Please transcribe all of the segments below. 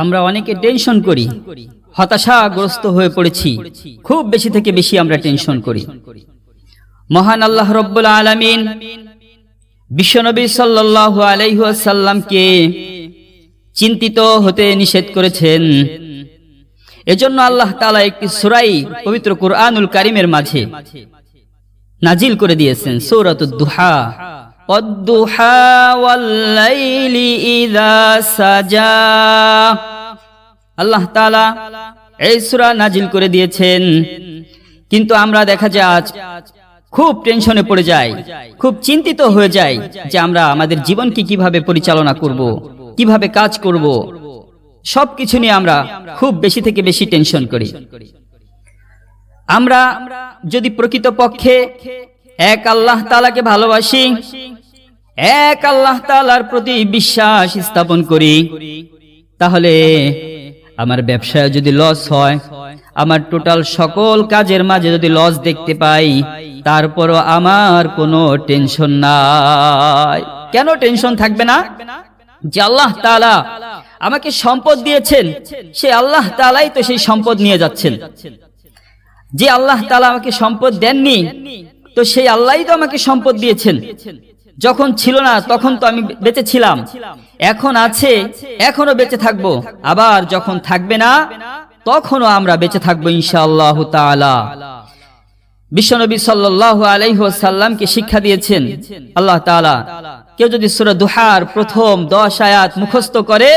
আমরা অনেকে টেনশন করি, হতাশাগ্রস্ত হয়ে পড়েছি, খুব বেশি থেকে বেশি আমরা টেনশন করি। মহান আল্লাহ রব্বুল আলামিন বিশ্বনবী সাল্লাল্লাহু আলাইহি ওয়াসাল্লামকে চিন্তিত হতে নিষেধ করেছেন। এজন্য আল্লাহ তাআলা একটি সূরা পবিত্র কুরআনুল কারীমের মাঝে নাজিল করে দিয়েছেন, সূরাতুদ দুহা, ওয়াদ-দুহা ওয়াল-লাইলি ইযা সাজা। আল্লাহ তাআলা এই সূরা নাজিল করে দিয়েছেন, কিন্তু আমরা দেখা যায় আজ খুব টেনশনে পড়ে যাই, খুব চিন্তিত হয়ে যাই যে আমরা আমাদের জীবনকে কিভাবে পরিচালনা করব, কিভাবে কাজ করব, সবকিছু নিয়ে আমরা খুব বেশি থেকে বেশি টেনশন করি। আমরা যদি প্রকৃতপক্ষে এক আল্লাহ তাআলাকে ভালোবাসি, এক আল্লাহ তাআলার প্রতি বিশ্বাস স্থাপন করি, তাহলে আমার ব্যবসায় যদি লস হয়, আমার টোটাল সকল কাজের মাঝে যদি লস দেখতে পাই, তারপরও আমার কোনো টেনশন নাই। কেন টেনশন থাকবে না? যে আল্লাহ তাআলা আমাকে সম্পদ দিয়েছেন, সে আল্লাহ তাআলাই তো সেই সম্পদ নিয়ে যাচ্ছেন। যে আল্লাহ তাআলা আমাকে সম্পদ দেননি, তো সেই আল্লাহই তো আমাকে সম্পদ দিয়েছেন। যখন ছিল না তখন তো আমি বেঁচে ছিলাম, এখন আছে, এখনো বেঁচে থাকবো, আবার যখন থাকবে না তখনও আমরা বেঁচে থাকবো ইনশাআল্লাহ তাআলা। বিশ্বনবী সাল্লাল্লাহু আলাইহি ওয়াসাল্লামকে শিক্ষা দিয়েছেন আল্লাহ তাআলা, কেউ যদি সূরা দুহার প্রথম 10 আয়াত মুখস্থ করে,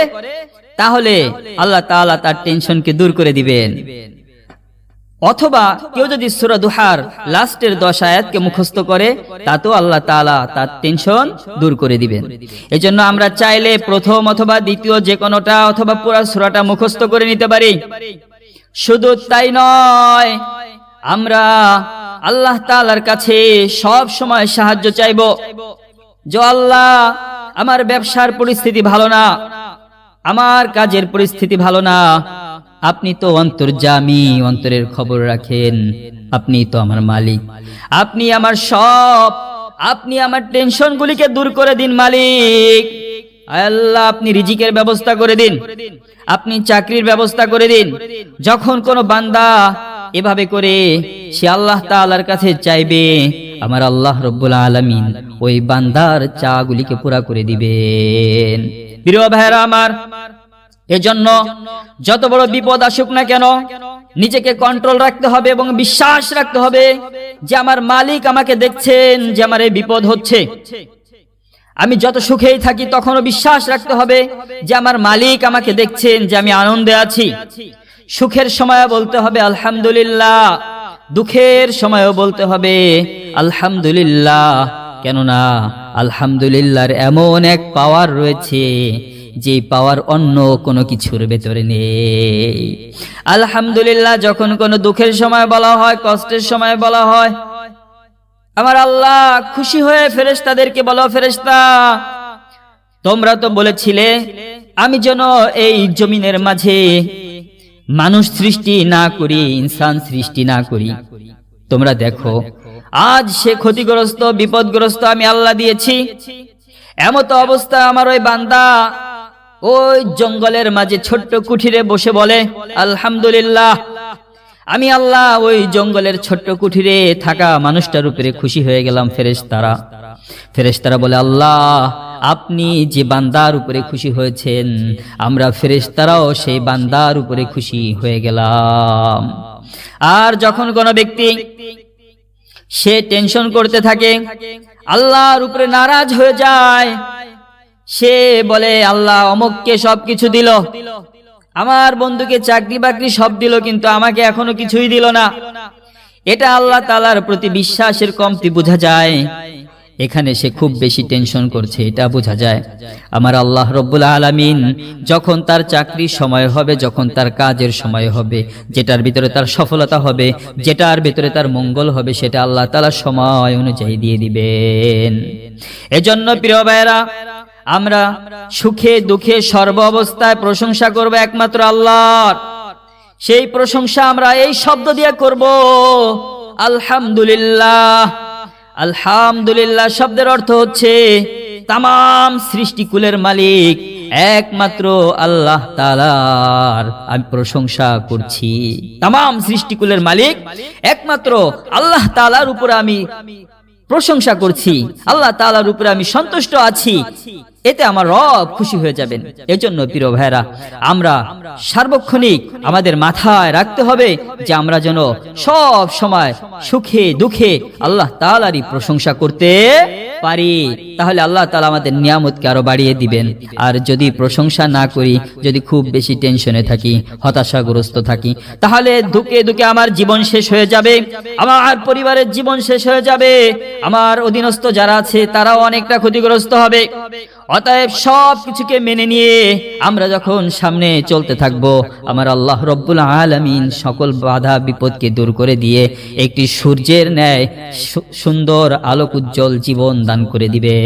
তাহলে আল্লাহ তাআলা তার টেনশনকে দূর করে দিবেন। অথবা কেউ যদি সূরা দুহার লাস্টের 10 আয়াতকে মুখস্থ করে, তাতেও আল্লাহ তাআলা তার টেনশন দূর করে দিবেন। এজন্য আমরা চাইলে প্রথম অথবা দ্বিতীয় যে কোনোটা অথবা পুরো সূরাটা মুখস্থ করে নিতে পারি। শুধু তাই নয়, আমরা আল্লাহ তাআলার কাছে সব সময় সাহায্য চাইবো। যে আল্লাহ, আমার ব্যবসার পরিস্থিতি ভালো না, আমার কাজের পরিস্থিতি ভালো না, আপনি তো অন্তর্যামী, অন্তরের খবর রাখেন, আপনি তো আমার মালিক, আপনি আমার সব, আপনি আমার টেনশনগুলিকে দূর করে দিন মালিক। আল্লাহ, আপনি রিজিকের ব্যবস্থা করে দিন, আপনি চাকরির ব্যবস্থা করে দিন। যখন কোনো বান্দা এভাবে করে সে আল্লাহ তাআলার কাছে চাইবে, আমার আল্লাহ রব্বুল আলামিন ওই বান্দার চাগুলিকে পুরা করে দিবেন। প্রিয় ভাইরা আমার, এজন্য যত বড় বিপদ আসুক না কেন, নিজেকে কন্ট্রোল রাখতে হবে এবং বিশ্বাস রাখতে হবে যে আমার মালিক আমাকে দেখছেন, যে আমার এই বিপদ হচ্ছে। আমি যত সুখেই থাকি তখনও বিশ্বাস রাখতে হবে যে আমার মালিক আমাকে দেখছেন, যে আমি আনন্দে আছি। সুখের সময় বলতে হবে আলহামদুলিল্লাহ, দুঃখের সময়ও বলতে হবে আলহামদুলিল্লাহ। কেননা আলহামদুলিল্লাহর এমন এক পাওয়ার রয়েছে যে পাওয়ার অন্য কোনো কিছুর ভেতরে নেই। আলহামদুলিল্লাহ যখন কোনো দুঃখের সময় বলা হয়, কষ্টের সময় বলা হয়, আমার আল্লাহ খুশি হয়ে ফেরেশতাদেরকে বলো, ফেরেশতা তোমরা তো বলেছিলে আমি যেন এই জমিনের মাঝে মানুষ সৃষ্টি না করি, ইনসান সৃষ্টি না করি। তোমরা দেখো আজ সে ক্ষতিগ্রস্ত, বিপদগ্রস্ত আমি আল্লাহ দিয়েছি। এমত অবস্থা আমার ওই বান্দা ওই জঙ্গলের মাঝে ছোট্ট কুঠিরে বসে বলে আলহামদুলিল্লাহ। আমি আল্লাহ ওই জঙ্গলের ছোট্ট কুঠিরে থাকা মানুষটার উপরে খুশি হয়ে গেলাম। ফেরেশতারা বলে, আল্লাহ আপনি যে বান্দার উপরে খুশি হয়েছেন, আমরা ফেরেশতারাও সেই বান্দার উপরে খুশি হয়ে গেলাম। আর যখন কোনো ব্যক্তি সে টেনশন করতে থাকে, আল্লাহর উপরে নারাজ হয়ে যায়, সে বলে আল্লাহ অমুককে সবকিছু দিল, আমার বন্ধুকে চাকরি বাকরি সব দিল, কিন্তু আমাকে এখনো কিছুই দিল না। এটা আল্লাহ তাআলার প্রতি বিশ্বাসের কমতি বোঝা যায়। এখানে সে খুব বেশি টেনশন করছে, এটা বোঝা যায়। আমার আল্লাহ রব্বুল আলামিন যখন তার চাকরির সময় হবে, যখন তার কাজের সময় হবে, যেটার ভিতরে তার সফলতা হবে, যেটার ভিতরে তার মঙ্গল হবে, সেটা আল্লাহ তাআলা সময় অনুযায়ী দিয়ে দিবেন। এজন্য প্রিয় ভাইরা, আমরা সুখে দুঃখে সর্ব অবস্থায় প্রশংসা করব একমাত্র আল্লাহর। সেই প্রশংসা আমরা এই শব্দ দিয়ে করব, আলহামদুলিল্লাহ। আলহামদুলিল্লাহ শব্দের অর্থ হচ্ছে তামাম সৃষ্টিকুলের মালিক একমাত্র আল্লাহ তাআলার আমি প্রশংসা করছি। তামাম সৃষ্টিকুলের মালিক একমাত্র আল্লাহ তাআলার উপরে আমি প্রশংসা করছি, আল্লাহ তাআলার উপরে আমি সন্তুষ্ট আছি, এতে আমার রব খুশি হয়ে যাবেন। এজন্য প্রিয় ভাইরা, আমরা সার্বক্ষণিক আমাদের মাথায় রাখতে হবে যে আমরা যেন সব সময় সুখে দুঃখে আল্লাহ তাআলারই প্রশংসা করতে পারি, তাহলে আল্লাহ তাআলা আমাদের নিয়ামতকে আরো বাড়িয়ে দিবেন। আর যদি প্রশংসা না করি, যদি খুব বেশি টেনশনে থাকি, হতাশাগ্রস্ত থাকি, তাহলে ধুকে ধুকে আমার জীবন শেষ হয়ে যাবে, আমার পরিবারের জীবন শেষ হয়ে যাবে, আমার অধীনস্থ যারা আছে তারাও অনেকটা ক্ষতিগ্রস্ত হবে। অতএব সব কিছুকে মেনে নিয়ে আমরা যখন সামনে চলতে থাকব, আমার আল্লাহ রব্বুল আলামিন সকল বাধা বিপদকে দূর করে দিয়ে একটি সূর্যের ন্যায় সুন্দর আলোক উজ্জ্বল জীবন দান করে দিবেন।